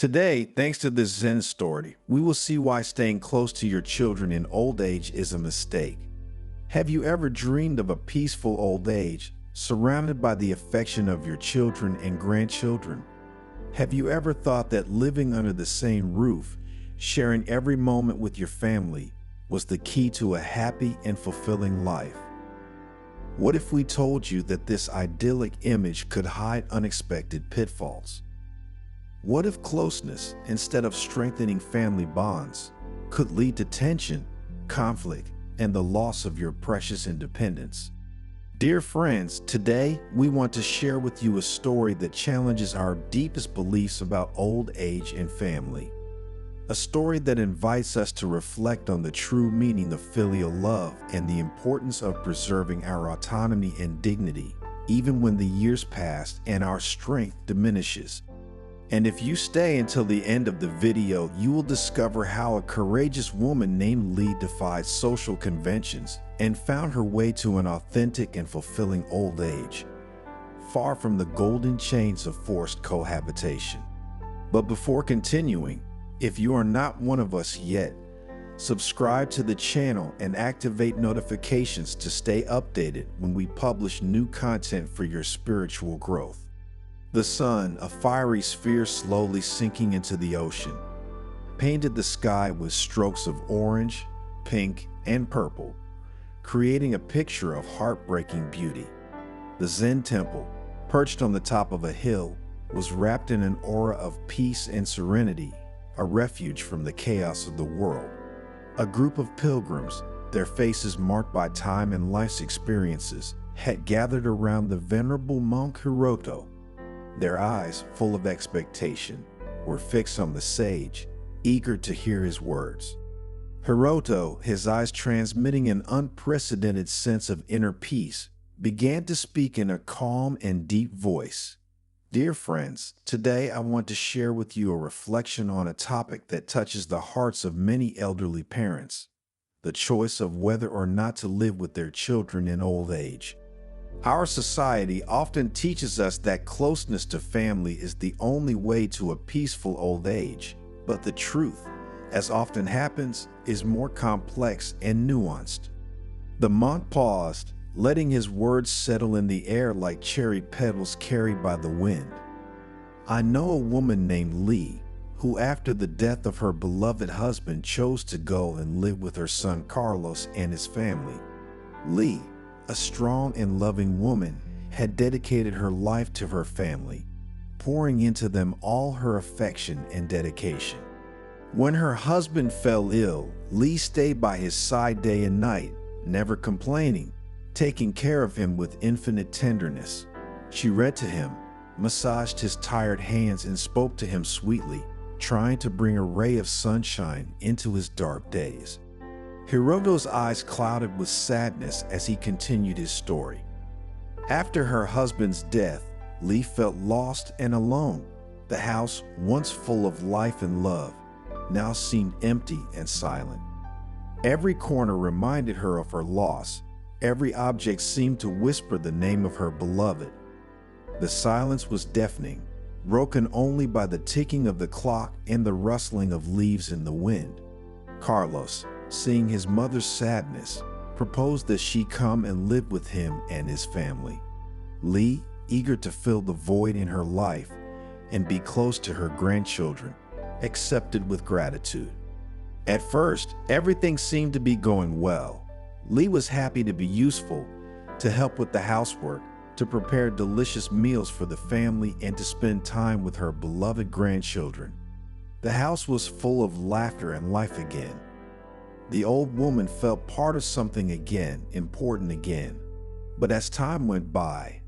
Today, thanks to this Zen story, we will see why staying close to your children in old age is a mistake. Have you ever dreamed of a peaceful old age, surrounded by the affection of your children and grandchildren? Have you ever thought that living under the same roof, sharing every moment with your family, was the key to a happy and fulfilling life? What if we told you that this idyllic image could hide unexpected pitfalls? What if closeness, instead of strengthening family bonds, could lead to tension, conflict, and the loss of your precious independence? Dear friends, today we want to share with you a story that challenges our deepest beliefs about old age and family. A story that invites us to reflect on the true meaning of filial love and the importance of preserving our autonomy and dignity, even when the years pass and our strength diminishes. And if you stay until the end of the video, you will discover how a courageous woman named Lee defied social conventions and found her way to an authentic and fulfilling old age, far from the golden chains of forced cohabitation. But before continuing, if you are not one of us yet, subscribe to the channel and activate notifications to stay updated when we publish new content for your spiritual growth. The sun, a fiery sphere slowly sinking into the ocean, painted the sky with strokes of orange, pink, and purple, creating a picture of heartbreaking beauty. The Zen temple, perched on the top of a hill, was wrapped in an aura of peace and serenity, a refuge from the chaos of the world. A group of pilgrims, their faces marked by time and life's experiences, had gathered around the venerable monk Hiroto. Their eyes, full of expectation, were fixed on the sage, eager to hear his words. Hiroto, his eyes transmitting an unprecedented sense of inner peace, began to speak in a calm and deep voice. Dear friends, today I want to share with you a reflection on a topic that touches the hearts of many elderly parents: the choice of whether or not to live with their children in old age. Our society often teaches us that closeness to family is the only way to a peaceful old age, but the truth, as often happens, is more complex and nuanced. The monk paused, letting his words settle in the air like cherry petals carried by the wind. I know a woman named Lee, who after the death of her beloved husband chose to go and live with her son Carlos and his family. Lee, a strong and loving woman, had dedicated her life to her family, pouring into them all her affection and dedication. When her husband fell ill, Lee stayed by his side day and night, never complaining, taking care of him with infinite tenderness. She read to him, massaged his tired hands, and spoke to him sweetly, trying to bring a ray of sunshine into his dark days. Hiroto's eyes clouded with sadness as he continued his story. After her husband's death, Lee felt lost and alone. The house, once full of life and love, now seemed empty and silent. Every corner reminded her of her loss. Every object seemed to whisper the name of her beloved. The silence was deafening, broken only by the ticking of the clock and the rustling of leaves in the wind. Carlos, seeing his mother's sadness, proposed that she come and live with him and his family. Lee, eager to fill the void in her life and be close to her grandchildren, accepted with gratitude. At first, everything seemed to be going well. Lee was happy to be useful, to help with the housework, to prepare delicious meals for the family, and to spend time with her beloved grandchildren. The house was full of laughter and life again. The old woman felt part of something again, important again. But as time went by,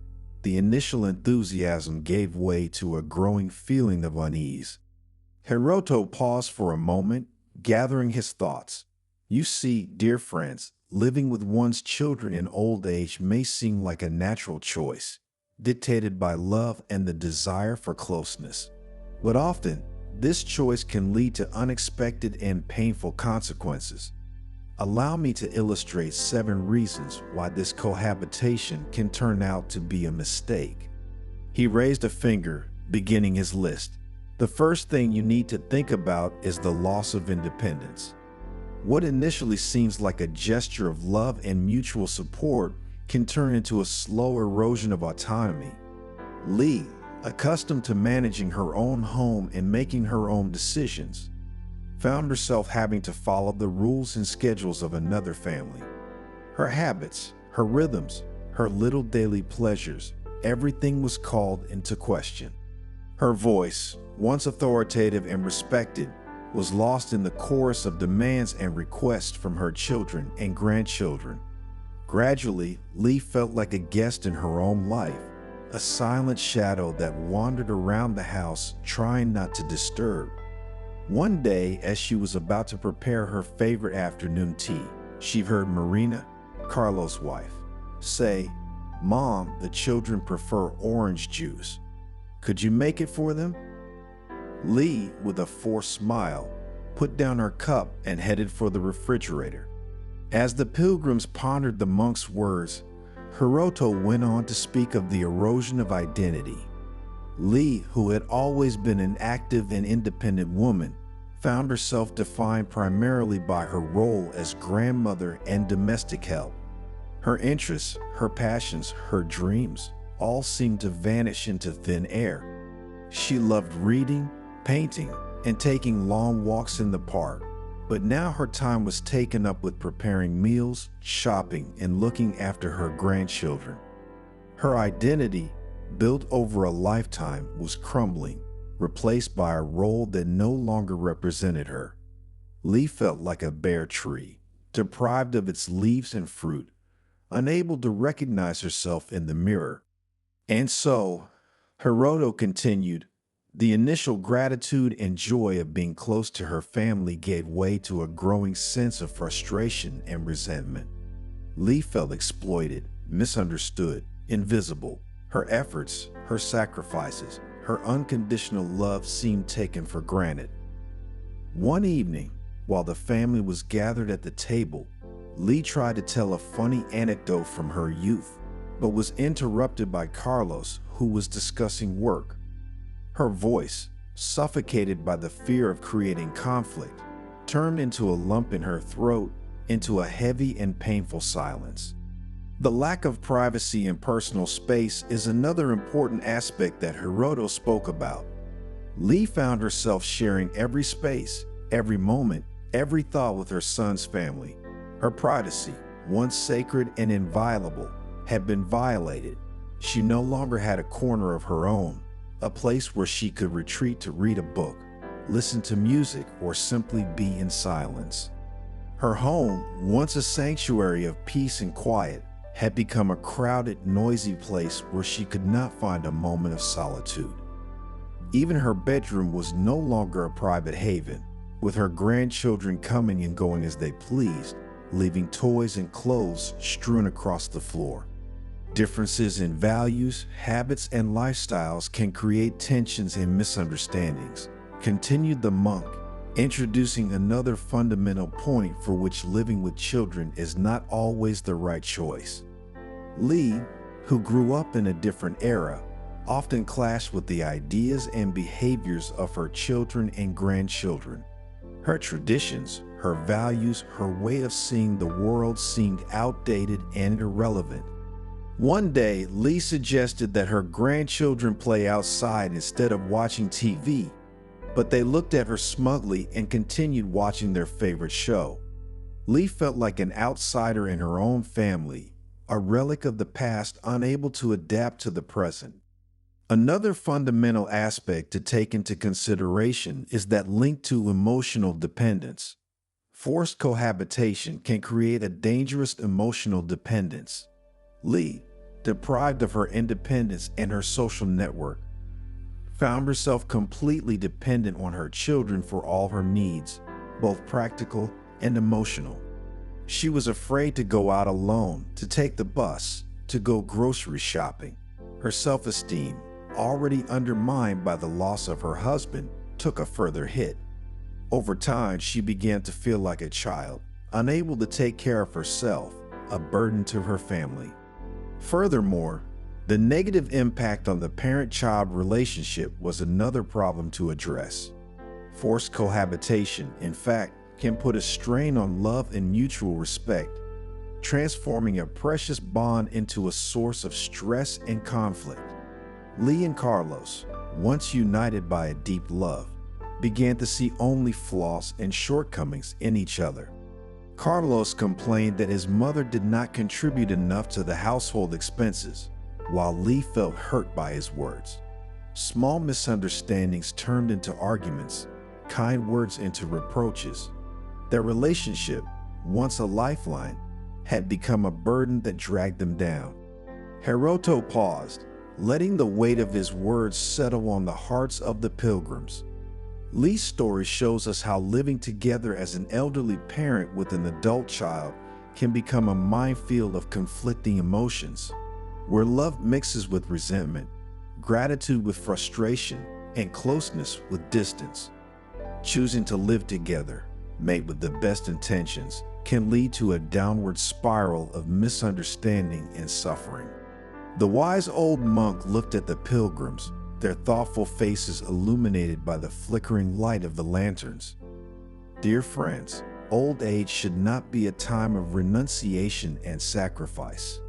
the initial enthusiasm gave way to a growing feeling of unease. Hiroto paused for a moment, gathering his thoughts. You see, dear friends, living with one's children in old age may seem like a natural choice, dictated by love and the desire for closeness. But often, this choice can lead to unexpected and painful consequences. Allow me to illustrate 7 reasons why this cohabitation can turn out to be a mistake. He raised a finger, beginning his list. The first thing you need to think about is the loss of independence. What initially seems like a gesture of love and mutual support can turn into a slow erosion of autonomy. Lee, accustomed to managing her own home and making her own decisions, found herself having to follow the rules and schedules of another family. Her habits, her rhythms, her little daily pleasures, everything was called into question. Her voice, once authoritative and respected, was lost in the chorus of demands and requests from her children and grandchildren. Gradually, Lee felt like a guest in her own life, a silent shadow that wandered around the house trying not to disturb. One day, as she was about to prepare her favorite afternoon tea, she heard Marina, Carlos' wife, say, "Mom, the children prefer orange juice. Could you make it for them?" Lee, with a forced smile, put down her cup and headed for the refrigerator. As the pilgrims pondered the monk's words, Hiroto went on to speak of the erosion of identity. Lee, who had always been an active and independent woman, found herself defined primarily by her role as grandmother and domestic help. Her interests, her passions, her dreams all seemed to vanish into thin air. She loved reading, painting, and taking long walks in the park, but now her time was taken up with preparing meals, shopping, and looking after her grandchildren. Her identity, built over a lifetime, was crumbling, replaced by a role that no longer represented her. Lee felt like a bare tree, deprived of its leaves and fruit, unable to recognize herself in the mirror. And so, Hiroto continued, the initial gratitude and joy of being close to her family gave way to a growing sense of frustration and resentment. Lee felt exploited, misunderstood, invisible. Her efforts, her sacrifices, her unconditional love seemed taken for granted. One evening, while the family was gathered at the table, Lee tried to tell a funny anecdote from her youth, but was interrupted by Carlos, who was discussing work. Her voice, suffocated by the fear of creating conflict, turned into a lump in her throat, into a heavy and painful silence. The lack of privacy and personal space is another important aspect that Hiroto spoke about. Lee found herself sharing every space, every moment, every thought with her son's family. Her privacy, once sacred and inviolable, had been violated. She no longer had a corner of her own, a place where she could retreat to read a book, listen to music, or simply be in silence. Her home, once a sanctuary of peace and quiet, had become a crowded, noisy place where she could not find a moment of solitude. Even her bedroom was no longer a private haven, with her grandchildren coming and going as they pleased, leaving toys and clothes strewn across the floor. Differences in values, habits, and lifestyles can create tensions and misunderstandings, continued the monk, introducing another fundamental point for which living with children is not always the right choice. Lee, who grew up in a different era, often clashed with the ideas and behaviors of her children and grandchildren. Her traditions, her values, her way of seeing the world seemed outdated and irrelevant. One day, Lee suggested that her grandchildren play outside instead of watching TV, but they looked at her smugly and continued watching their favorite show. Lee felt like an outsider in her own family, a relic of the past unable to adapt to the present. Another fundamental aspect to take into consideration is that link to emotional dependence. Forced cohabitation can create a dangerous emotional dependence. Lee, deprived of her independence and her social network, found herself completely dependent on her children for all her needs, both practical and emotional. She was afraid to go out alone, to take the bus, to go grocery shopping. Her self-esteem, already undermined by the loss of her husband, took a further hit. Over time, she began to feel like a child, unable to take care of herself, a burden to her family. Furthermore, The negative impact on the parent-child relationship was another problem to address. Forced cohabitation, in fact, can put a strain on love and mutual respect, transforming a precious bond into a source of stress and conflict. Lee and Carlos, once united by a deep love, began to see only flaws and shortcomings in each other. Carlos complained that his mother did not contribute enough to the household expenses, while Lee felt hurt by his words. Small misunderstandings turned into arguments, kind words into reproaches. Their relationship, once a lifeline, had become a burden that dragged them down. Hiroto paused, letting the weight of his words settle on the hearts of the pilgrims. Lee's story shows us how living together as an elderly parent with an adult child can become a minefield of conflicting emotions, where love mixes with resentment, gratitude with frustration, and closeness with distance. Choosing to live together, made with the best intentions, can lead to a downward spiral of misunderstanding and suffering. The wise old monk looked at the pilgrims, their thoughtful faces illuminated by the flickering light of the lanterns. Dear friends, old age should not be a time of renunciation and sacrifice.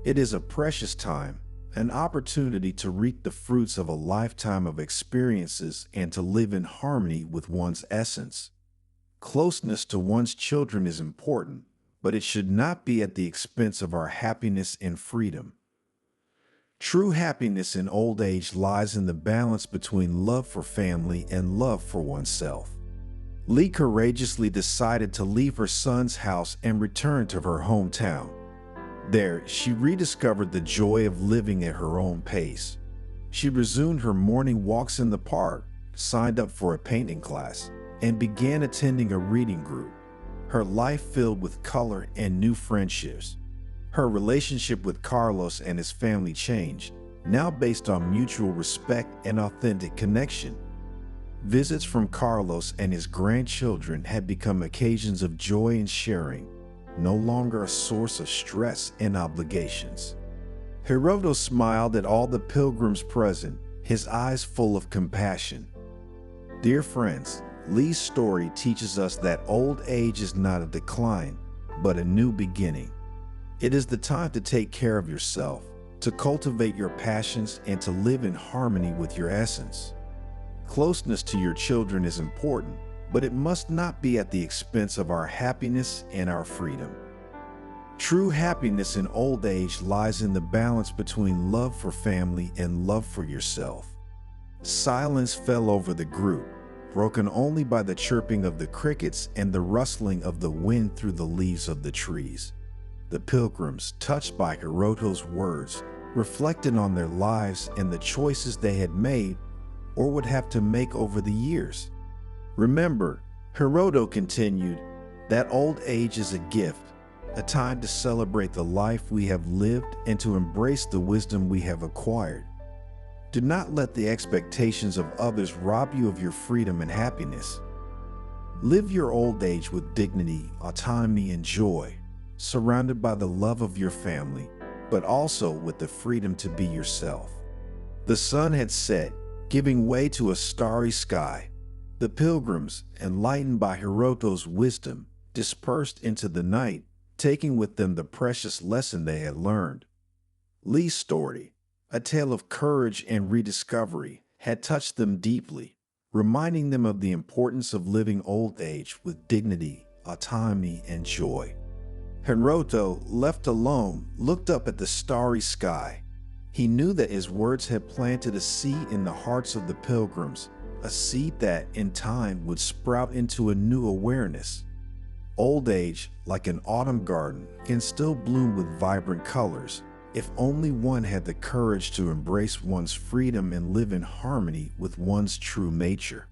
It is a precious time, an opportunity to reap the fruits of a lifetime of experiences and to live in harmony with one's essence. Closeness to one's children is important, but it should not be at the expense of our happiness and freedom. True happiness in old age lies in the balance between love for family and love for oneself. Lee courageously decided to leave her son's house and return to her hometown. There, she rediscovered the joy of living at her own pace. She resumed her morning walks in the park, signed up for a painting class, and began attending a reading group. Her life filled with color and new friendships. Her relationship with Carlos and his family changed, now based on mutual respect and authentic connection. Visits from Carlos and his grandchildren had become occasions of joy and sharing, no longer a source of stress and obligations. Hiroto smiled at all the pilgrims present, his eyes full of compassion. Dear friends, Lee's story teaches us that old age is not a decline, but a new beginning. It is the time to take care of yourself, to cultivate your passions, and to live in harmony with your essence. Closeness to your children is important, but it must not be at the expense of our happiness and our freedom. True happiness in old age lies in the balance between love for family and love for yourself. Silence fell over the group, broken only by the chirping of the crickets and the rustling of the wind through the leaves of the trees. The pilgrims, touched by Hiroto's words, reflected on their lives and the choices they had made or would have to make over the years. Remember, Hiroto continued, that old age is a gift, a time to celebrate the life we have lived and to embrace the wisdom we have acquired. Do not let the expectations of others rob you of your freedom and happiness. Live your old age with dignity, autonomy, and joy, surrounded by the love of your family, but also with the freedom to be yourself. The sun had set, giving way to a starry sky. The pilgrims, enlightened by Hiroto's wisdom, dispersed into the night, taking with them the precious lesson they had learned. Lee's story, a tale of courage and rediscovery, had touched them deeply, reminding them of the importance of living old age with dignity, autonomy, and joy. Hiroto, left alone, looked up at the starry sky. He knew that his words had planted a seed in the hearts of the pilgrims, a seed that, in time, would sprout into a new awareness. Old age, like an autumn garden, can still bloom with vibrant colors, if only one had the courage to embrace one's freedom and live in harmony with one's true nature.